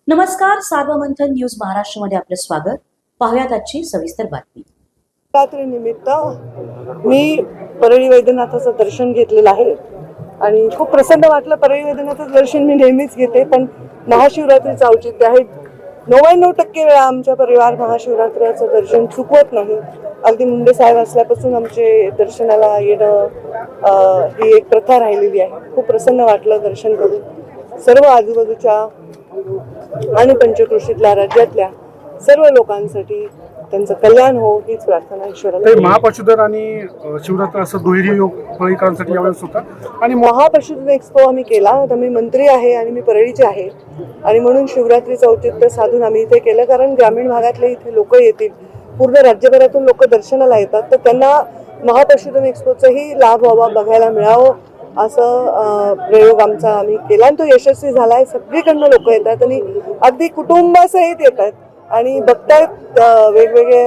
नमस्कार, सार्वमंथन न्यूज महाराष्ट्रमध्ये आपलं स्वागत. पाहुयात आजची सविस्तर बातमी. निमित्त मी परळी वैद्यनाथाचं दर्शन घेतलेलं आहे आणि खूप प्रसन्न वाटलं. परळी वैद्यनाथाचं दर्शन मी नेहमीच घेते, पण महाशिवरात्रीचं औचित्य आहे. 99% वेळा आमच्या परिवार महाशिवरात्रीचं दर्शन चुकवत नाही. अगदी मुंडे साहेब असल्यापासून आमचे दर्शनाला येणं ही एक प्रथा राहिलेली आहे. खूप प्रसन्न वाटलं दर्शन करून. सर्व आजूबाजूच्या आणि पंचक्रोशीतल्या राज्यातल्या सर्व लोकांसाठी त्यांचं कल्याण हो हीच प्रार्थना ईश्वराला. महापशुधन आणि शिवरात्र असं दुहेरी योग परळीकरांसाठी यावेळेस होता आणि महापशुधन एक्सपो आम्ही केला. आता मी मंत्री आहे आणि मी परळीचे आहे आणि म्हणून शिवरात्रीचं औचित्य साधून आम्ही इथे केलं. कारण ग्रामीण भागातले इथे लोक येतील, पूर्ण राज्यभरातून लोक दर्शनाला येतात, तर त्यांना महापशुधन एक्सपोचाही लाभ व्हावा, बघायला मिळावं असं प्रयोग आमचा आम्ही केला आणि तो यशस्वी झाला आहे. सगळीकडनं लोक येतात आणि अगदी कुटुंबासहित येतात आणि बघतायत, वेगवेगळे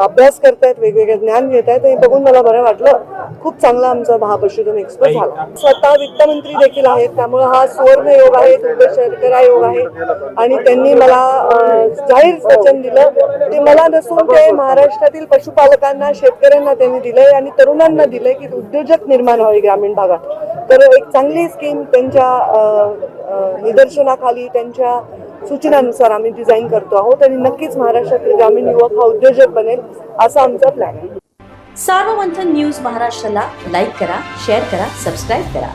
अभ्यास करतायत, वेगवेगळे ज्ञान घेत आहेत. हे बघून मला बरं वाटलं. खूप चांगला आमचा महापशुधन एक्सपो झाला. स्वतः वित्तमंत्री देखील आहेत, त्यामुळे हा सुवर्ण योग आहे, दुर्गशर्करा योग आहे आणि त्यांनी मला जाहीर वचन दिलं. ते मला नसून ते महाराष्ट्रातील पशुपालकांना, शेतकऱ्यांना त्यांनी दिलंय आणि तरुणांना दिलंय की उद्योजक निर्माण व्हावे ग्रामीण भागात. तर एक चांगली स्कीम त्यांच्या निदर्शनाखाली, त्यांच्या सूचनानुसार आम्ही डिझाईन करतो आहोत आणि नक्कीच महाराष्ट्रातील ग्रामीण युवक हा उद्योजक बनेल असा आमचा प्लॅन आहे. सार्वमंथन न्यूज महाराष्ट्राला लाईक करा, शेअर करा, सबस्क्राईब करा.